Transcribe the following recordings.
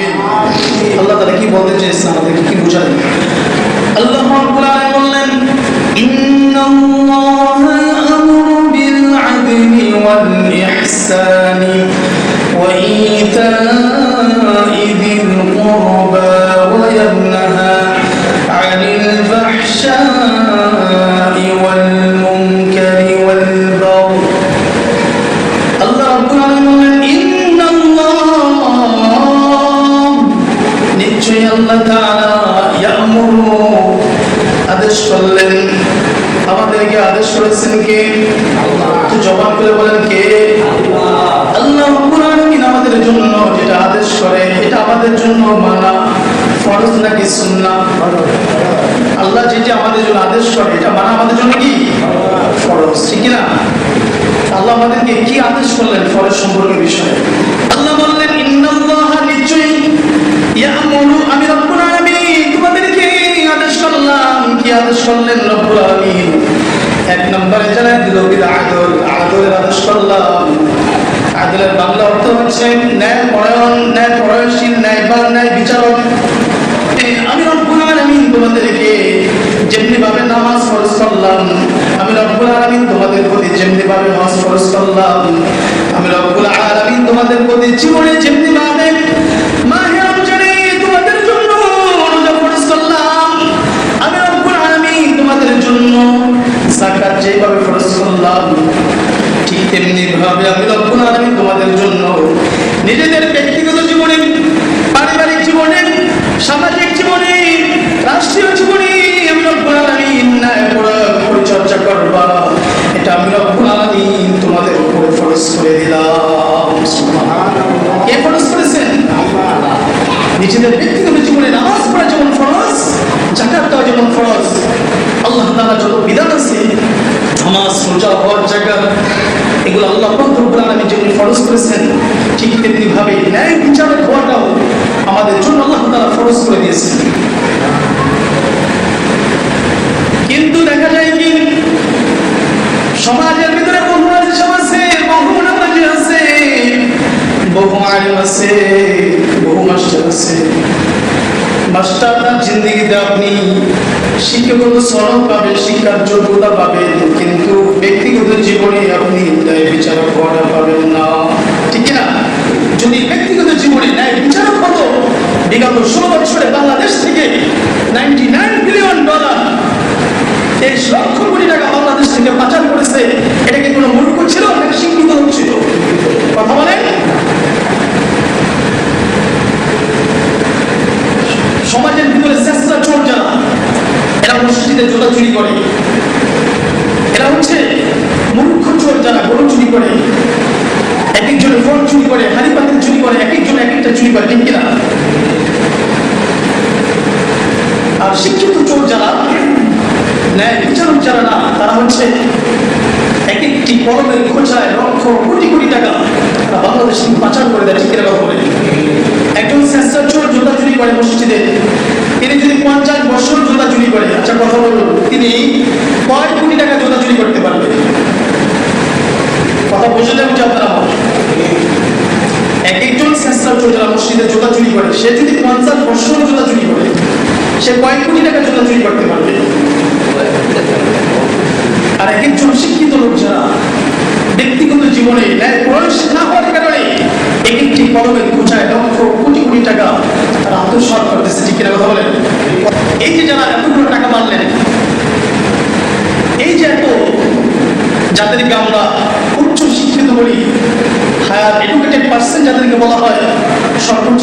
আমিন। আল্লাহ তাআলা কি বলতে চেয়েছেন, আমাদেরকে কি বোঝালেন? আল্লাহ রাব্বুল আলামিন বললেন, ইন্নাল্লাহা ইয়া'মুরু বিল আদলি ওয়াল ইহসানি ওয়া ইতা'i যিল কুরবা ওয়া ইয়ানহা 'আনিল ফাহশা'i ওয়াল মুনকারি ওয়াল বাগই। আল্লাহ রাব্বুল আলামিন বললেন, ইন্নাল্লাহ, নিশ্চয়ই আল্লাহ তাআলা ইয়া'মুরু, আদেশ করলেন, আমাদেরকে আদেশ করেছেন কে? আল্লাহ। তো জবান করে বলেন কে? আল্লাহ। আল্লাহ রাব্বুল আলামিন আমাদের জন্য যেটা আদেশ করে এটা আমাদের জন্য মানা ফরজ নাকি সুন্নাহ? আল্লাহ যেটা আমাদের জন্য আদেশ করে এটা মানা আমাদের জন্য কি ফরজ, ঠিক না? আল্লাহ আমাদেরকে কি আদেশ করলেন ফরজ সম্পর্কে বিষয়ে? আল্লাহ বললেন, ইন্নাল্লাহা, নিশ্চয়ই, ইয়া'মুরু, আমি রব্বুল আলামিন তোমাদেরকে আদেশ করলাম। কি আদেশ করলেন রব্বুল আলামিন? এক নম্বরে জানাই দিল বিল আদল, আদলের আদেশ করলাম। আদলের বাংলা অর্থ হচ্ছে ন্যায় পরায়ণ, ন্যায় পরায়ণশীল, ন্যায়বান, ন্যায় বিচারক। আমি রব্বুল আলামিন তোমাদেরকে যেমনি ভাবে নামাজ ফরজ করলাম, আমি রব্বুল আলামিন তোমাদের প্রতি যেমনি ভাবে হজ ফরজ করলাম, আমি রব্বুল আলামিন তোমাদের প্রতি জীবনে যেমনি ভাবে মাহে রমজানে তোমাদের জন্য রোজা ফরজ করলাম, আমি রব্বুল আলামিন তোমাদের জন্য যাকাত যেভাবে ফরজ করলাম, ঠিক তেমনি ভাবে আমি রব্বুল আলামিন তোমাদের জন্য নিজেদের ব্যক্তিগত জীবনে, পারিবারিক জীবনে, সামাজিক জীবনে, রাষ্ট্রীয় জীবনে আমি রব্বুল আলামিন ন্যায় পরিচর্যা করবা, এটা আমি রব্বুল আলামিন তোমাদের উপরে ফরজ করে দিলাম। সুবহানাল্লাহ। কে ফরজ করেছেন? আল্লাহ। নিজেদের ব্যক্তিগত জীবনে নামাজ পড়া যেমন ফরজ, যাকাত দেওয়া যেমন ফরজ, আল্লাহ তাআলা যত বিধান আছে নামাজ, রোজা, হজ, যাকাত, এগুলো আল্লাহ রব্বুল আলামিন যেমন ফরজ করেছেন, ঠিক তেমনি ভাবে ন্যায় বিচারক হওয়াটাও আমাদের জন্য আল্লাহ তাআলা ফরজ করে দিয়েছেন। কিন্তু দেখা যায় কি সমাজের ভিতরে বহু আলেম আছে, বহু নামাজি আছে, বহু আলেম আছে, বহু মাস্টার আছে। মাস্টাররা জিন্দেগিতে আপনি শিক্ষাগত সনদ পাবেন, শিক্ষার যোগ্যতা পাবেন, কিন্তু ব্যক্তিগত জীবনে আপনি ন্যায় বিচারক হওয়াটা পাবেন না, ঠিক না? যদি ব্যক্তিগত জীবনে ন্যায় বিচারক হতো, বিগত 16 বছরে বাংলাদেশ থেকে $99 বিলিয়ন, 23 লক্ষ কোটি টাকা বাংলাদেশ থেকে পাচার করেছে, এটা কি কোনো মূর্খ ছিল নাকি শিক্ষিত লোক ছিল? কথা বলেন। সমাজের ভিতরে চেষ্টা চোর যারা, এরা মসজিদে জুতা চুরি করে, এরা হচ্ছে মূর্খ চোর যারা গরু চুরি করে, এক একজনের ফোন চুরি করে, হাড়ি পাতিল চুরি করে, এক একজন এক একটা চুরি করে, ঠিক কিনা? আর শিক্ষিত চোর যারা, ন্যায় বিচারক যারা না, তারা হচ্ছে এক একটি কলমের খোঁচায় লক্ষ কোটি কোটি টাকা বাংলাদেশ পাচার করে দেয়, ঠিক কিনা বলে? একজন চেষ্টা চোর জুতা চুরি করে মসজিদে, তিনি যদি 50 বছর জুতা চুরি করে, আচ্ছা কথা বলুন, তিনি কয় কোটি টাকা জুতা চুরি করতে পারবে? কথা বুঝে যাবেন যে আপনারা, এক একজন চেষ্টা চোর যারা মসজিদে জুতা চুরি করে, সে যদি 50 বছর জুতা চুরি করে, সে কয় কোটি টাকা জুতা চুরি করতে পারবে? আর এক একজন শিক্ষিত লোক যারা ব্যক্তিগত জীবনে ন্যায় পরায়ণ না হওয়ার কারণে এক একটি কলমের খোঁচায় লক্ষ কোটি কোটি টাকা তারা আত্মসাৎ করতেছে, ঠিক কিনা কথা বলেন? এই যে যারা এতগুলো টাকা মারলেন, এই যে এত, যাদেরকে আমরা উচ্চ শিক্ষিত বলি, হায়ার এডুকেটেড পার্সন যাদেরকে বলা হয়, সর্বোচ্চ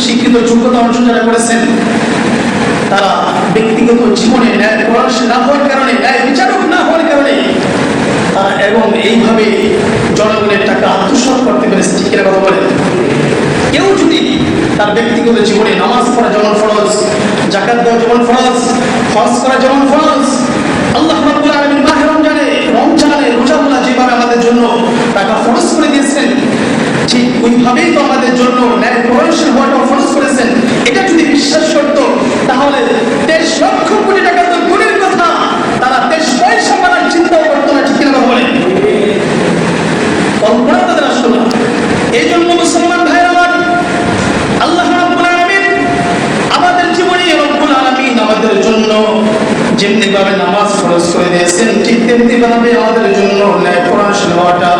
শিক্ষিত যোগ্যতা অর্জন যারা করেছেন, তারা ব্যক্তিগত জীবনে ন্যায় পরায়ণ না হওয়ার কারণে, ন্যায় বিচারক না হওয়ার কারণে তারা এবং এইভাবে জনগণের টাকা আত্মসাৎ করতে পেরেছে, ঠিক কিনা কথা বলেন? কেউ যদি তার ব্যক্তিগত জীবনে নামাজ পড়া যেমন ফরজ, যাকাত দেওয়া যেমন ফরজ, হজ করা যেমন ফরজ, আল্লাহ রাব্বুল আলামিন মাহে রমজানে রোজাগুলো যেভাবে আমাদের জন্য টাকা ফরজ করে দিয়েছেন, ঠিক ওইভাবেই তো আমাদের জন্য ন্যায় পরায়ণ হওয়াটাও ফরজ করেছেন। এটা যদি বিশ্বাস করতো তাহলে 23 লক্ষ কোটি টাকা তো দূরের কথা, তারা 23 পয়সা মারার চিন্তাও করতো না, ঠিক কিনা বলেন? কল্পনা তাদের আসতো না। এই জন্য মুসলমান ভাইরা আমার, আল্লাহ যেমনি ভাবে নামাজ ফরজ করে দিয়েছেন, ঠিক তেমনি ভাবে আমাদের জন্য ন্যায় পরায়ণ হওয়াটা,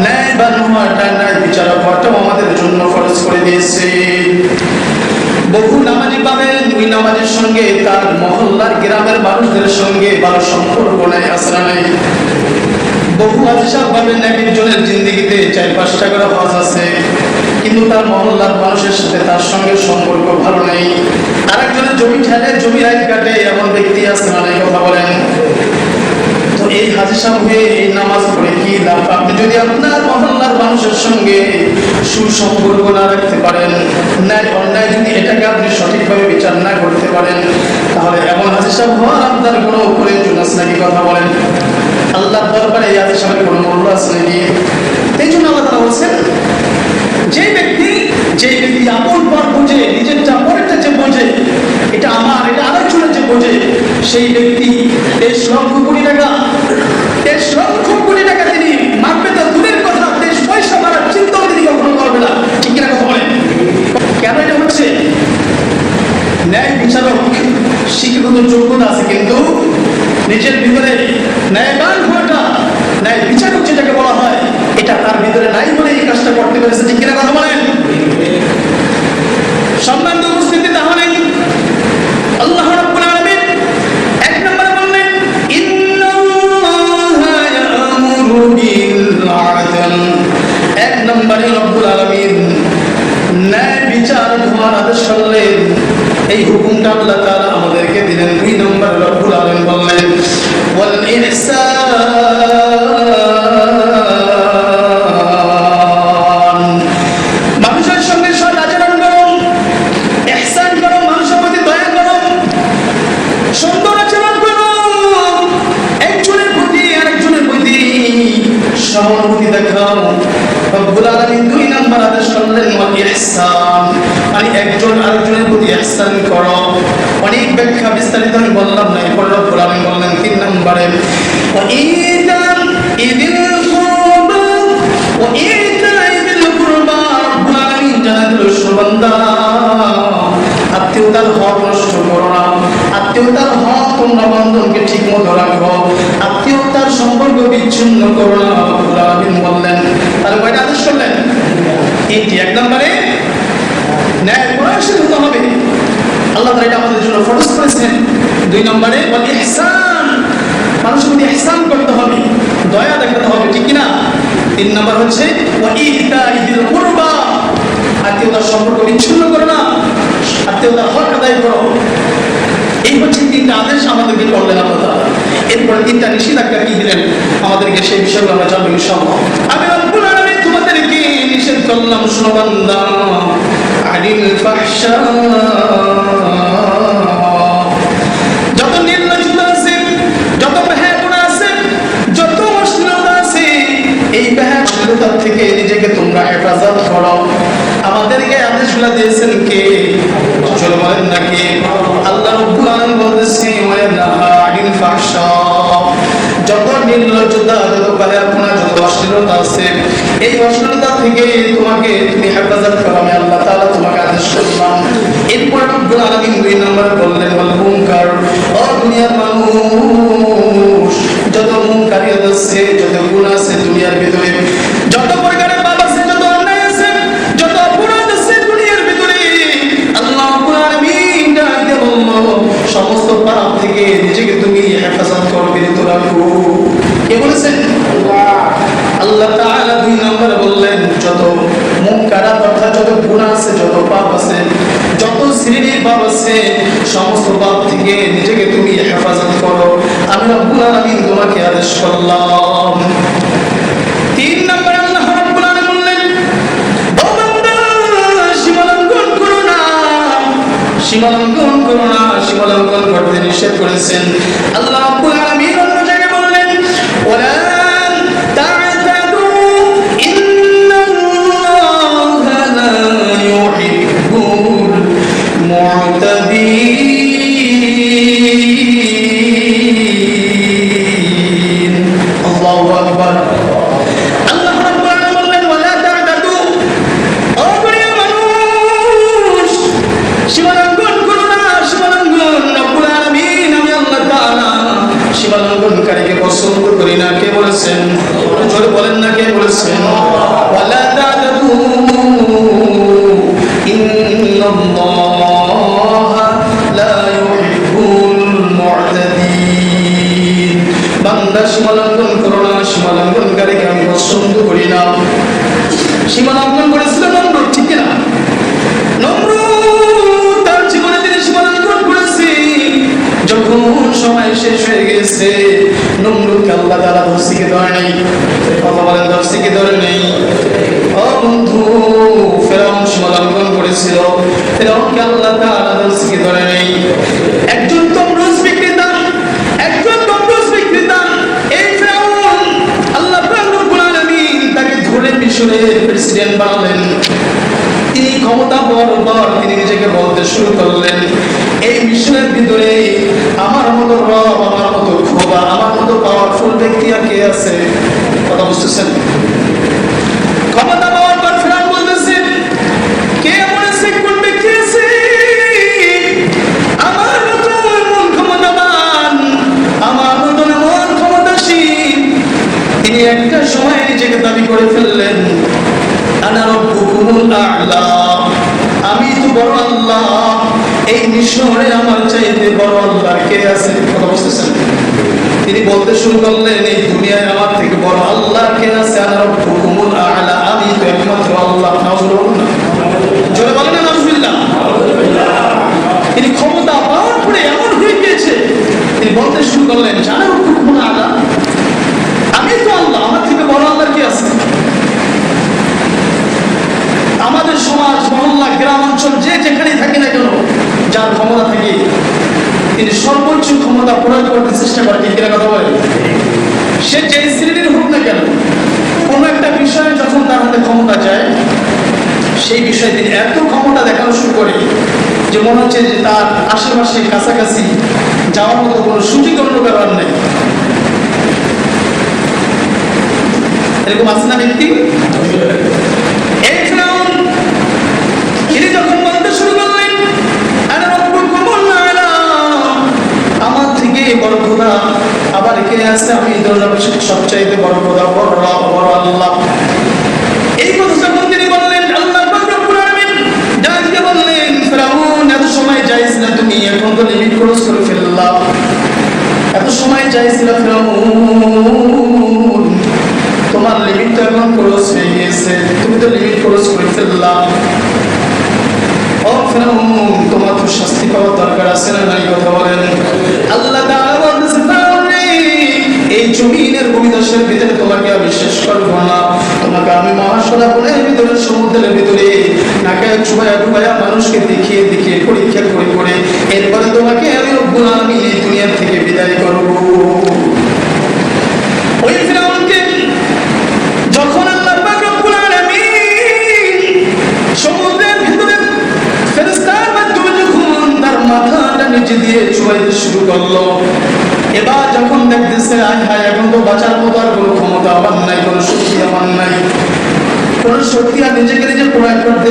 ন্যায়বান হওয়াটা, ন্যায় বিচারক হওয়াটাও আমাদের জন্য ফরজ করে দিয়েছেন। বহু নামাজি পাবেন ওই নামাজের সঙ্গে তার মহল্লার গ্রামের মানুষদের সঙ্গে ভালো সম্পর্ক নেই, আসরা নেই। বহু আদিশাব পাবেন একজনের জিন্দিগিতে 4-5টা করে হজ আছে, কিন্তু তার মহল্লার মানুষের সাথে তার সঙ্গে সম্পর্ক ভালো নেই। আরেকজনের জমি ঠেলে জমি আইন কাটে, এমন ব্যক্তি আছে না, এই কথা বলেন। তো এই হাজি সাহেব হয়ে এই নামাজ পড়ে কি লাভ? আপনি যদি আপনার মহল্লার মানুষের সঙ্গে সুসম্পর্ক না রাখতে পারেন, ন্যায় অন্যায় যদি এটাকে আপনি সঠিকভাবে বিচার না করতে পারেন, তাহলে এমন হাজি সাহেব হওয়ার আপনার কোনো প্রয়োজন আছে নাকি? কথা বলেন। আল্লাহর দরবারে এই হাজি সাহেবের কোনো মূল্য আছে নাকি? এই জন্য আল্লাহ তাআলা বলছেন, যে ব্যক্তি আপন পর বোঝে, নিজের যা পরেরটা যে বোঝে, এটা আমার, এটা আরেকজনের যে বোঝে, সেই ব্যক্তি 23 লক্ষ কোটি টাকা তিনি মারবে তো দূরের কথা, 23 পয়সা মারার চিন্তাও তিনি কখনো করবে না। ঠিক কিনা কথা বলেন? কেন এটা হচ্ছে? ন্যায় বিচারক শিক্ষিত যোগ্যতা আছে, কিন্তু নিজের ভিতরে ন্যায়বান হওয়াটা, ন্যায় বিচারক যেটাকে বলা হয়, এটা তার ভিতরে নাই বলে এই কাজটা করতে পেরেছে। ঠিক কিনা কথা বলেন? সম্মানিত উপস্থিতি, তাহলে আল্লাহ রাব্বুল আলামিন 1 নম্বরে বললেন, ইন্নাল্লাহা ইয়া'মুরু বিল আদল। 1 নম্বরে রব্বুল আলামিন ন্যায় বিচার হওয়ার আদেশ করলেন। এই হুকুমটা আল্লাহ তাআলা আমাদেরকে দিলেন। 2 নম্বরে রব্বুল আলামিন বললেন, ওয়াল ইহসান, মানুষের সঙ্গে সৎ আচরণ করো, ইহসান করো, মানুষের প্রতি দয়া করো, সুন্দর আচরণ করো, একজনের প্রতি আরেকজনের প্রতি সহানুভূতি দেখাও। রব্বুল আলামিন 2 নম্বর আদেশ করলেন, ওয়াল ইহসান, মানে একজন আরেকজনের প্রতি ইহসান করো। অনেক ব্যাখ্যা বিস্তারিত আমি বললাম না। এরপর রব্বুল আলামিন বললেন 3 নম্বরে, ওয়া ইতান ইদিল কুরবা, ওয়া ইতান ইদিল কুরবা। রব্বুল আলামিন জানান দিল, সুবন্দা, আত্মীয়তার হক নষ্ট করো না, আত্মীয়তার হক তোমরা বন্ধনকে ঠিক মতো রাখো, আত্মীয়তার সম্পর্ক বিচ্ছিন্ন করো না। রব্বুল আলামিন বললেন, তাহলে কয়টা আদেশ করলেন? 3টি। 1 নম্বরে ন্যায় পরায়ণ হতে হবে, আল্লাহ তাআলা এটা আমাদের জন্য ফরজ করেছেন। 2 নম্বরে ওয়াল ইহসান, মানুষের প্রতি ইহসান করতে হবে, দয়া দেখাতে হবে। ঠিক কিনা? 3 নম্বর হচ্ছে ওয়া ইতাইদিল কুরবা, আত্মীয়তার সম্পর্ক বিচ্ছিন্ন করো না, আত্মীয়তার হক আদায় করো। এই হচ্ছে 3টা আদেশ আমাদেরকে করলেন আল্লাহ তাআলা। এরপর 3টা নিষেধাজ্ঞা কি দিলেন আমাদেরকে, সেই বিষয়গুলো আমরা জানবো ইনশাআল্লাহ। আমি রব্বুল আলামিন তোমাদেরকে নিষেধ করলাম, শোনো বান্দা, আনিল ফাহশা, যত নির্লজ্জতা আছে, যত বেহায়াপনা আছে, যত অশ্লীলতা আছে, এই বেহায়াপনা থেকে নিজেকে তোমরা হেফাজত করো। আমাদেরকে আদেশগুলো দিয়েছেন কে? চলো বলেন নাকি? আল্লাহ রাব্বুল আলামিন বলতেছে, ওয়া নাহা আনিল ফাহশা, যত নির্লজ্জতা, যত বেহায়াপনা, যত অশ্লীলতা আছে, এই অশ্লীলতা থেকে তুমি হেফাজত করো, আমি আল্লাহ তাআলা তোমাকে আদেশ করলাম। এরপর রব্বুল আলামিন 2 নম্বরে বললেন, ওয়াল মুনকার, ও দুনিয়ার মানুষ, যত মুনকারিয়ত আছে, যত গুনাহ আছে দুনিয়ার ভিতরে, যত প্রকারের পাপ আছে, যত অন্যায় আছে, যত অপরাধ আছে দুনিয়ার ভিতরে, আল্লাহ রাব্বুল আলামিন ডাকতে বলল, সমস্ত পাপ থেকে নিজেকে তুমি হেফাজত করো, বিরত রাখো। কে বলেছেন? আল্লাহ তাআলা 2 নম্বরে বললেন, যত মুনকারাত অর্থাৎ যত গুনাহ আছে, যত পাপ আছে, যত শ্রেণীর পাপ আছে, সমস্ত পাপ থেকে নিজেকে তুমি হেফাজত করো, আমি রব্বুল আলামিন তোমাকে আদেশ করলাম। 3 নম্বরে আল্লাহ রাব্বুল আলামিন বললেন, ও বান্দা, সীমালঙ্ঘন করো না, সীমালঙ্ঘন করো না, সীমালঙ্ঘন করতে নিষেধ করেছেন। আল্লাহ রাব্বুল আলামিন অন্য জায়গায় বললেন, ওয়ালা আল্লাহু আকবার। আল্লাহ রাব্বুল আলামিন বললেন, ওয়ালা তা'তাদু, ও দুনিয়ার মানুষ, সীমালঙ্ঘন করো না, সীমালঙ্ঘন। রব্বুল আলামিন, আমি আল্লাহ তাআলা সময় শেষ হয়ে গেছে, নমরুদকে আল্লাহ তাআলা ধরছে কি ধরে নাই? কথা বলেন, ধরছে কি ধরে নেই? ও বন্ধু, ফেরাউন সীমালঙ্ঘন করেছিল, ফেরাউনকে আল্লাহ তাআলা ধরছে কি ধরে নেই? একজন তমরুজ বিক্রেতা, একজন তমরুজ বিক্রেতা, এই ফেরাউন আল্লাহ পাক রব্বুল আলামিন তাকে ধরে মিশরের প্রেসিডেন্ট বানালেন। তিনি ক্ষমতা পাওয়ার পর তিনি নিজেকে বলতে শুরু করলেন, এই মিশনের ভিতরে আমার মতো রব, আমার মতো খোদা, আমার মতো পাওয়ারফুল ব্যক্তি আর কে আছে? কথা বুঝতেছেন? ক্ষমতা পাওয়ার পর ফেরাউন বলতেছেন, কে এমন আছে, কোন ব্যক্তি আছে আমার মতো এমন ক্ষমতাবান, আমার মতো এমন ক্ষমতাশীল? তিনি একটা সময় নিজেকে দাবি করে ফেললেন, আনা রব্বুকুমুল আ'লা, আমি তো বড় আল্লাহ, এই মিশরে আমার চাইতে বড় আল্লাহ কে আছে? কথা বুঝতেছেন? তিনি বলতে শুরু করলেন, এই দুনিয়ায় আমার থেকে বড় আল্লাহ কে আছে? আনা রব্বুকুমুল আ'লা, আমি তো একমাত্র আল্লাহ। নাউজুবিল্লাহ, জোরে বলেন না নাউজুবিল্লাহ। তিনি ক্ষমতা পাওয়ার পরে এমন হয়ে গিয়েছে, তিনি বলতে শুরু করলেন, আনা রব্বুকুমুল আ'লা, আমি তো আল্লাহ, আমার থেকে বড় আল্লাহ কে আছে? আমাদের সমাজ, মহল্লা, গ্রাম অঞ্চল, যে যেখানে থাকে না কেন, যার ক্ষমতা থাকে তিনি সর্বোচ্চ ক্ষমতা প্রয়োগ করতে চেষ্টা করে, ঠিক কিনা কথা বলে? সে যে শ্রেণীর হোক না কেন, কোন একটা বিষয়ে যখন তার হাতে ক্ষমতা যায়, সেই বিষয়ে তিনি এত ক্ষমতা দেখানো শুরু করে যে মনে হচ্ছে যে তার আশেপাশে কাছাকাছি যাওয়ার মতো কোনো সুযোগ অন্য ব্যাপার নেই। এরকম আছে না ব্যক্তি? এই ফেরাউন তিনি যখন বলতে শুরু করলেন, আনা রব্বুকুমুল আ'লা, আমার থেকে বড় খোদা আবার কে আছে? আমি সবচাইতে বড় খোদা, বড় রব, বড় আল্লাহ। এই কথা যখন তিনি বললেন, আল্লাহ পাক রব্বুল আলামিন ডাক দিয়ে বললেন, ফেরাউন এত সময় যাইছ না তুমি, এখন তো লিমিট ক্রস করে ফেললা। এত সময় যাইছিল ফেরাউন, তোমার লিমিট তো এখন ক্রস হয়ে গিয়েছে, তুমি তো লিমিট ক্রস করে ফেললা। ও ফেরাউন, তোমার তো শাস্তি পাওয়ার দরকার আছে না নাই? কথা বলেন। আল্লাহ তাআলা বলতেছেন, ফেরাউন রে, এই জমিনের ভূমিদশের ভিতরে তোমাকে আমি শেষ করব না, তোমাকে আমি মহাসড়কের ভিতরে, সমুদ্রের ভিতরে নাকায় চুবায়া ডুবায়া মানুষকে দেখিয়ে দেখিয়ে পরীক্ষা করে করে এরপরে তোমাকে আমি রব্বুল আলামিন এই দুনিয়া থেকে বিদায় করব। ওই ফেরাউনকে যখন আল্লাহ পাক রব্বুল আলামিন সমুদ্রের ভিতরে ফেরেশতার মাধ্যমে যখন তার মাথাটা নিচে দিয়ে চুবাইতে শুরু করলো, এবার যখন দেখতেছে আয় হায়, এখন তো বাঁচার মতো আর কোনো ক্ষমতা আমার নাই, কোনো শক্তি আমার নাই, কোনো শক্তি আর নিজেকে নিজে প্রয়োগ করতে